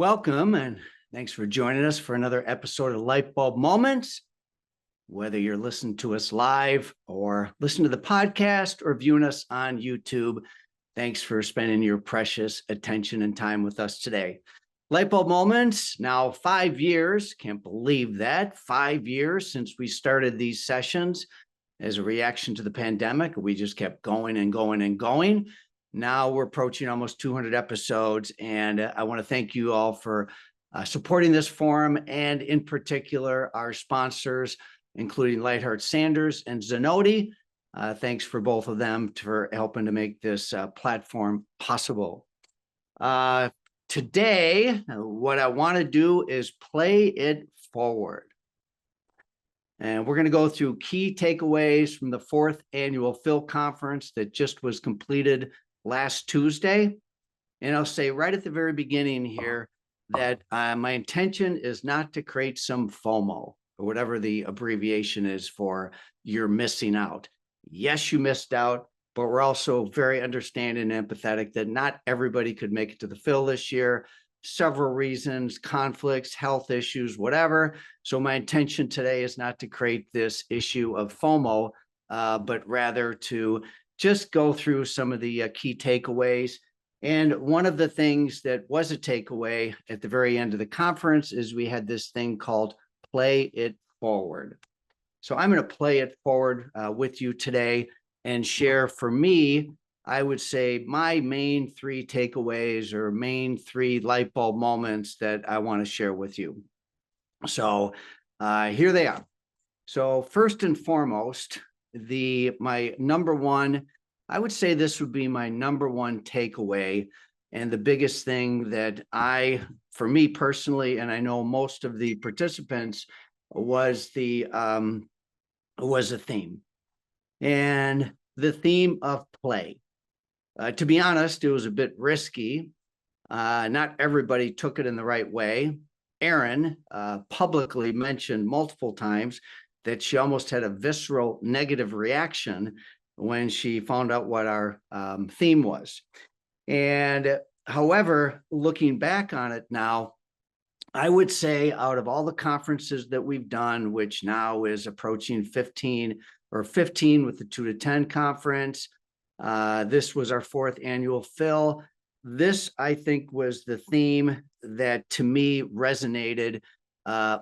Welcome, and thanks for joining us for another episode of Lightbulb Moments. Whether you're listening to us live or listen to the podcast or viewing us on YouTube, thanks for spending your precious attention and time with us today. Lightbulb Moments, now 5 years, can't believe that, 5 years since we started these sessions as a reaction to the pandemic. We just kept going and going and going. Now we're approaching almost 200 episodes, and I want to thank you all for supporting this forum, and in particular, our sponsors, including Lightheart Sanders and Zenoti. Thanks for both of them for helping to make this platform possible. Today, what I want to do is play it forward. And we're going to go through key takeaways from the 4th annual FiLL conference that just was completed last Tuesday. And I'll say right at the very beginning here that my intention is not to create some FOMO, or whatever the abbreviation is for you're missing out. Yes, you missed out, but we're also very understanding and empathetic that not everybody could make it to the FiLL this year. Several reasons, conflicts, health issues, whatever. So my intention today is not to create this issue of FOMO, but rather to just go through some of the key takeaways. And one of the things that was a takeaway at the very end of the conference is we had this thing called Play It Forward. So I'm going to play it forward with you today and share, for me, I would say my main 3 takeaways or main 3 light bulb moments that I want to share with you. So here they are. So first and foremost, my number one, I would say this would be my number one takeaway, and the biggest thing that for me personally, and I know most of the participants, was a theme, and the theme of play. To be honest, it was a bit risky. Not everybody took it in the right way. Erin publicly mentioned multiple times that she almost had a visceral negative reaction when she found out what our theme was. And however, looking back on it now, I would say out of all the conferences that we've done, which now is approaching 15 with the 2 to 10 conference, this was our 4th annual FiLL. This, I think, was the theme that to me resonated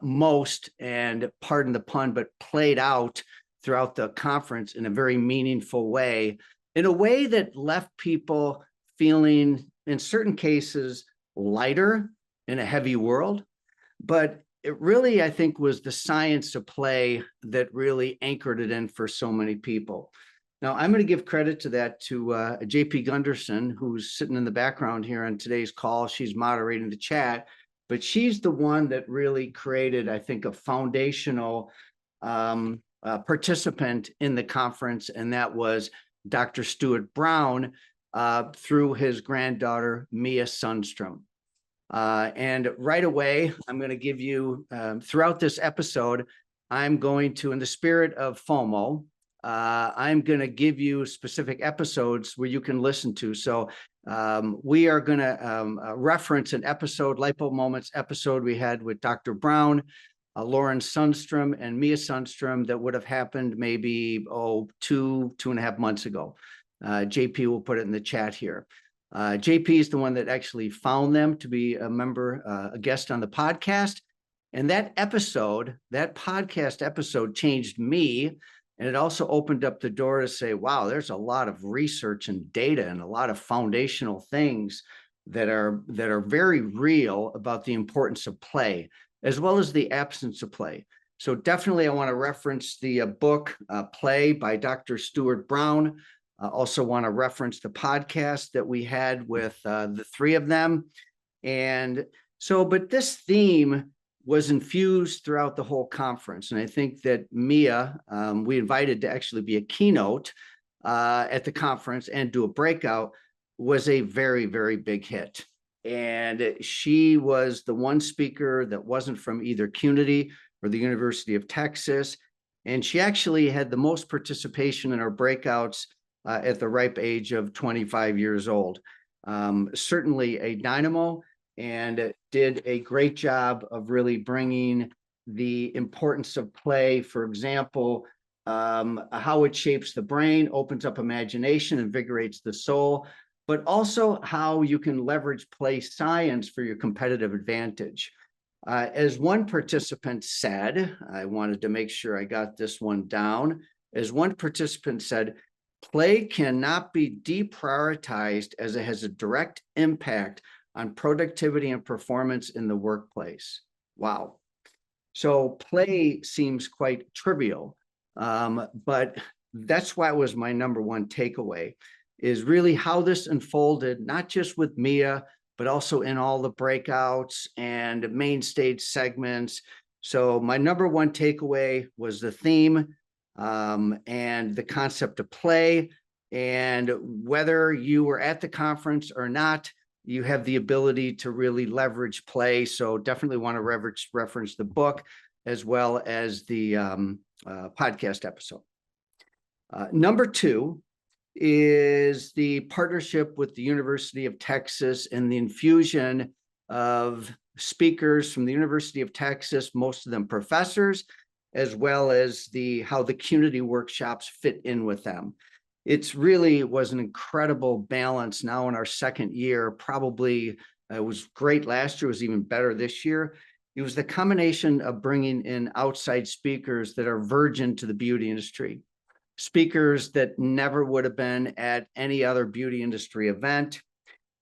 most, and pardon the pun, but played out throughout the conference in a very meaningful way, in a way that left people feeling, in certain cases, lighter in a heavy world. But it really, I think, was the science of play that really anchored it in for so many people. Now, I'm going to give credit to that to JP Gunderson, who's sitting in the background here on today's call. She's moderating the chat, but she's the one that really created, I think, a foundational participant in the conference, and that was Dr. Stuart Brown through his granddaughter, Mia Sundstrom. And right away, I'm going to give you, throughout this episode, I'm going to, in the spirit of FOMO, I'm going to give you specific episodes where you can listen to. So we are going to reference an episode, Lightbulb Moments episode we had with Dr. Brown, Lauren Sundstrom, and Mia Sundstrom, that would have happened maybe, 2.5 months ago. JP will put it in the chat here. JP is the one that actually found them to be a guest on the podcast. And that podcast episode changed me. And it also opened up the door to say, wow, there's a lot of research and data and a lot of foundational things that are very real about the importance of play, as well as the absence of play. So definitely I want to reference the book, Play by Dr. Stuart Brown. I also want to reference the podcast that we had with the 3 of them. And so, but this theme was infused throughout the whole conference. And I think that Mia, we invited to actually be a keynote at the conference and do a breakout, was a very, very big hit. And she was the one speaker that wasn't from either CUNY or the University of Texas. And she actually had the most participation in our breakouts at the ripe age of 25 years old. Certainly a dynamo. and did a great job of really bringing the importance of play. For example, how it shapes the brain, opens up imagination, invigorates the soul, but also how you can leverage play science for your competitive advantage. As one participant said, I wanted to make sure I got this one down. As one participant said, play cannot be deprioritized as it has a direct impact on productivity and performance in the workplace. Wow. So play seems quite trivial, but that's why it was my number one takeaway, is really how this unfolded, not just with Mia, but also in all the breakouts and main stage segments. So my number one takeaway was the theme and the concept of play. And whether you were at the conference or not, you have the ability to really leverage play. So definitely want to reference the book as well as the podcast episode. Number two is the partnership with the University of Texas and the infusion of speakers from the University of Texas, most of them professors, as well as how the community workshops fit in with them. It's really was an incredible balance now in our second year. Probably it was great last year, it was even better this year. It was the combination of bringing in outside speakers that are virgin to the beauty industry, speakers that never would have been at any other beauty industry event.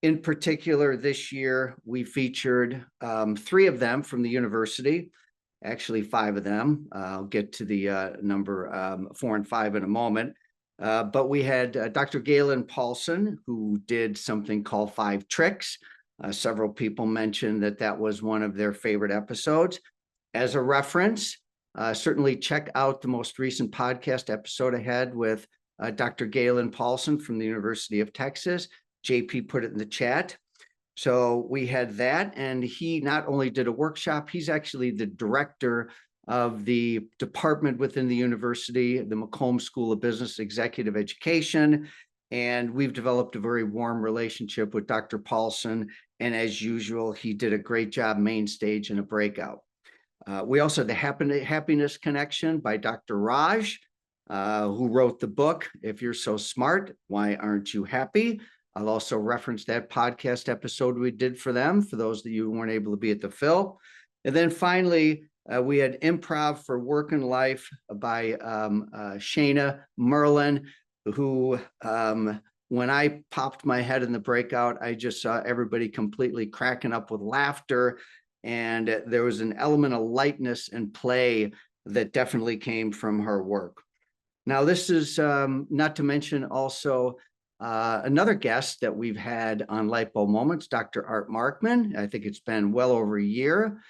In particular, this year, we featured 3 of them from the university, actually 5 of them. I'll get to the number 4 and 5 in a moment. But we had Dr. Gaylen Paulson, who did something called 5 Tricks. Several people mentioned that was one of their favorite episodes. As a reference, certainly check out the most recent podcast episode I had with Dr. Gaylen Paulson from the University of Texas. JP put it in the chat. So we had that, and he not only did a workshop, he's actually the director of the department within the university, the Macomb School of Business Executive Education. And we've developed a very warm relationship with Dr. Paulson. And as usual, he did a great job main stage in a breakout. We also had the Happiness Connection by Dr. Raj, who wrote the book, If You're So Smart, Why Aren't You Happy? I'll also reference that podcast episode we did for them, for those that you weren't able to be at the FiLL. And then finally, we had Improv for Work and Life by Shana, Merlin, who, when I popped my head in the breakout, I just saw everybody completely cracking up with laughter. And there was an element of lightness and play that definitely came from her work. Now, this is not to mention also another guest that we've had on Lightbulb Moments, Dr. Art Markman. I think it's been well over a year.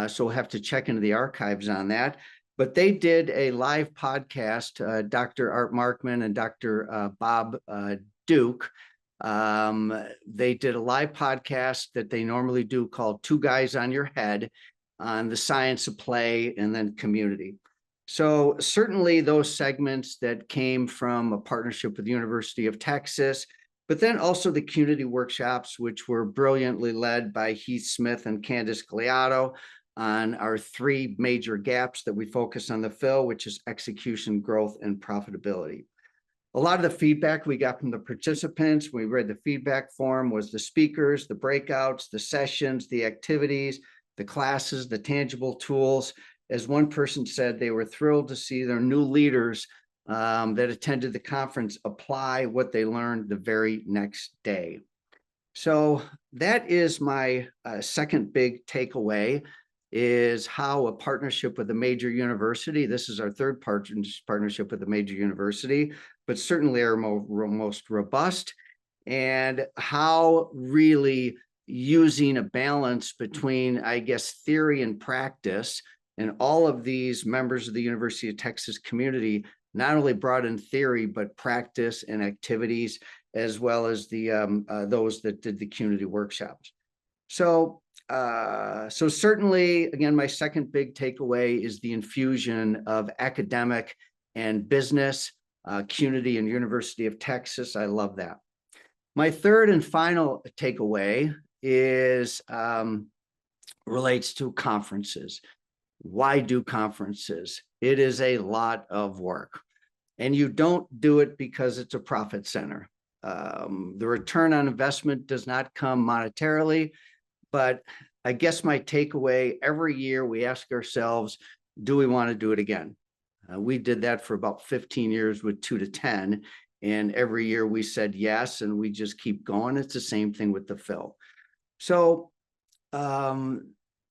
So we'll have to check into the archives on that. But they did a live podcast, Dr. Art Markman and Dr. Bob Duke. They did a live podcast that they normally do called Two Guys on Your Head on the science of play and then community. So certainly those segments that came from a partnership with the University of Texas, but then also the community workshops, which were brilliantly led by Heath Smith and Candice Gliato on our 3 major gaps that we focus on the FiLL, which is execution, growth, and profitability. A lot of the feedback we got from the participants, when we read the feedback form, was the speakers, the breakouts, the sessions, the activities, the classes, the tangible tools. As one person said, they were thrilled to see their new leaders that attended the conference apply what they learned the very next day. So that is my second big takeaway, is how a partnership with a major university, this is our third partnership with a major university, but certainly our most robust, and how really using a balance between, I guess, theory and practice. And all of these members of the University of Texas community not only brought in theory, but practice and activities, as well as the those that did the community workshops. So certainly, again, my second big takeaway is the infusion of academic and business, community and University of Texas. I love that. My third and final takeaway is relates to conferences. Why do conferences? It is a lot of work, and you don't do it because it's a profit center. The return on investment does not come monetarily, but I guess my takeaway, every year we ask ourselves, do we want to do it again? We did that for about 15 years with 2 to 10. And every year we said yes, and we just keep going. It's the same thing with the FiLL. So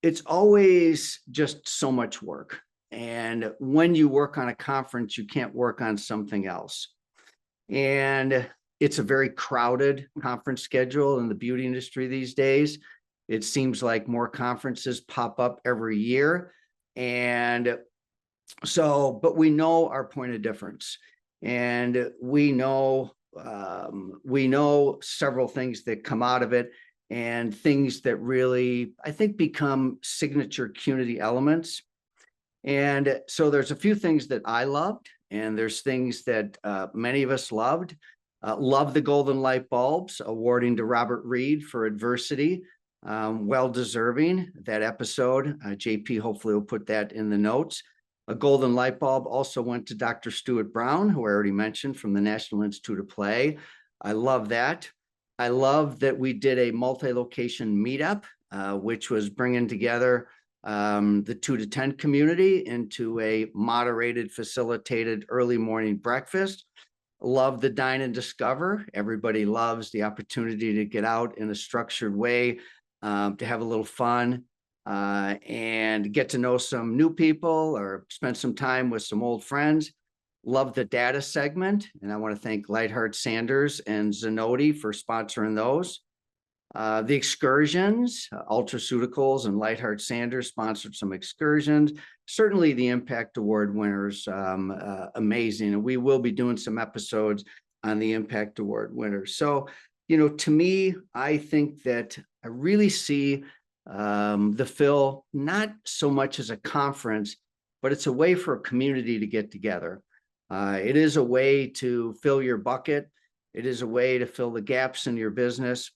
it's always just so much work. And when you work on a conference, you can't work on something else. And it's a very crowded conference schedule in the beauty industry these days. It seems like more conferences pop up every year. And so, but we know our point of difference, and we know several things that come out of it, and things that really, I think, become signature Qnity elements. And so there's a few things that I loved, and there's things that many of us loved. Love the Golden Light Bulbs, awarding to Robert Reed for adversity. Well deserving that episode. JP hopefully will put that in the notes. A Golden Light Bulb also went to Dr. Stuart Brown, who I already mentioned, from the National Institute of Play. I love that. I love that we did a multi-location meetup, which was bringing together the 2 to 10 community into a moderated, facilitated early morning breakfast. Love the Dine and Discover. Everybody loves the opportunity to get out in a structured way, to have a little fun, and get to know some new people or spend some time with some old friends. Love the data segment, and I want to thank Lightheart Sanders and Zanotti for sponsoring those. The excursions, Ultraceuticals and Lightheart Sanders sponsored some excursions. Certainly the Impact Award winners, amazing. And we will be doing some episodes on the Impact Award winners. So, to me, I think that I really see the FiLL not so much as a conference, but it's a way for a community to get together. It is a way to fill your bucket. It is a way to fill the gaps in your business.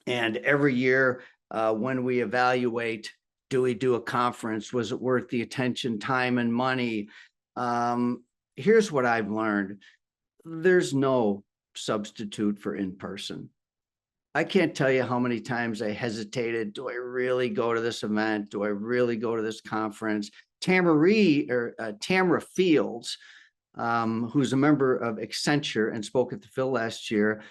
And every year when we evaluate, do we do a conference? Was it worth the attention, time, and money? Here's what I've learned. There's no substitute for in-person. I can't tell you how many times I hesitated. Do I really go to this event? Do I really go to this conference? Tamara Fields, who's a member of Accenture and spoke at the FiLL last year,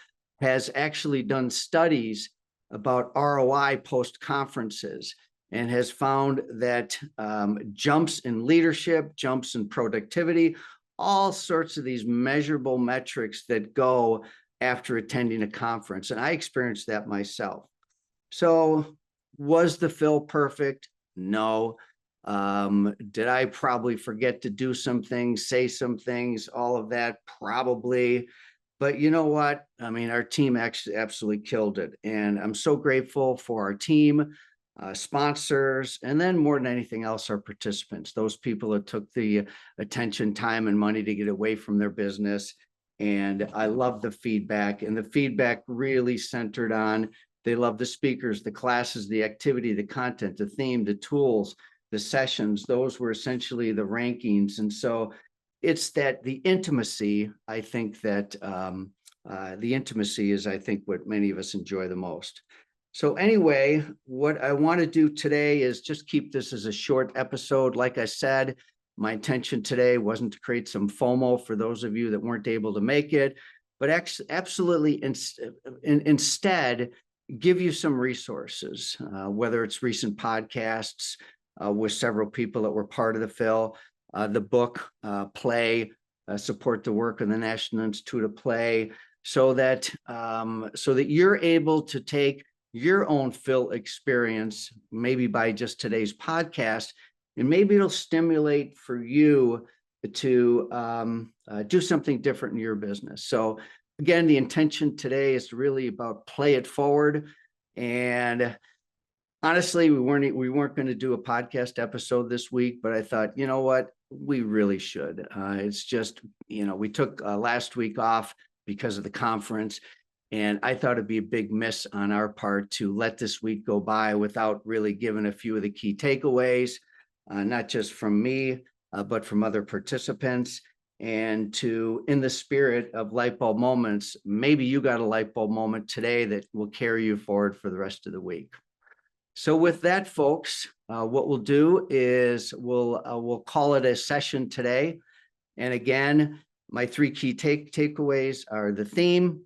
has actually done studies about ROI post-conferences and has found that jumps in leadership, jumps in productivity, all sorts of these measurable metrics that go after attending a conference. And I experienced that myself. So was the FiLL perfect? No. Did I probably forget to do some things, say some things, all of that? Probably. But you know what? I mean, our team actually absolutely killed it. And I'm so grateful for our team, sponsors, and then more than anything else, our participants, those people that took the attention, time, and money to get away from their business. And I love the feedback, and the feedback really centered on, they love the speakers, the classes, the activity, the content, the theme, the tools, the sessions. Those were essentially the rankings. And so it's that the intimacy, I think that the intimacy is, I think, what many of us enjoy the most. So anyway, what I want to do today is just keep this as a short episode. Like I said, my intention today wasn't to create some FOMO for those of you that weren't able to make it, but absolutely instead give you some resources, whether it's recent podcasts with several people that were part of the FiLL, the book, Play, Support the Work of the National Institute of Play, so that you're able to take your own FiLL experience, maybe by just today's podcast, and maybe it'll stimulate for you to do something different in your business. So again, the intention today is really about play it forward. And honestly, we weren't going to do a podcast episode this week, but I thought, you know what, we really should. It's just, we took last week off because of the conference. And I thought it'd be a big miss on our part to let this week go by without really giving a few of the key takeaways, not just from me, but from other participants. And to, in the spirit of Lightbulb Moments, maybe you got a Lightbulb moment today that will carry you forward for the rest of the week. So with that, folks, what we'll do is we'll call it a session today. And again, my three key takeaways are the theme,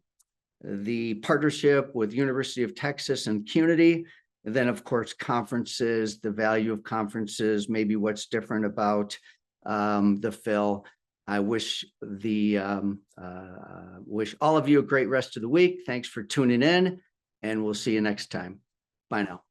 the partnership with University of Texas and CUNY, and then of course conferences, the value of conferences, maybe what's different about the FiLL. I wish all of you a great rest of the week. Thanks for tuning in, and we'll see you next time. Bye now.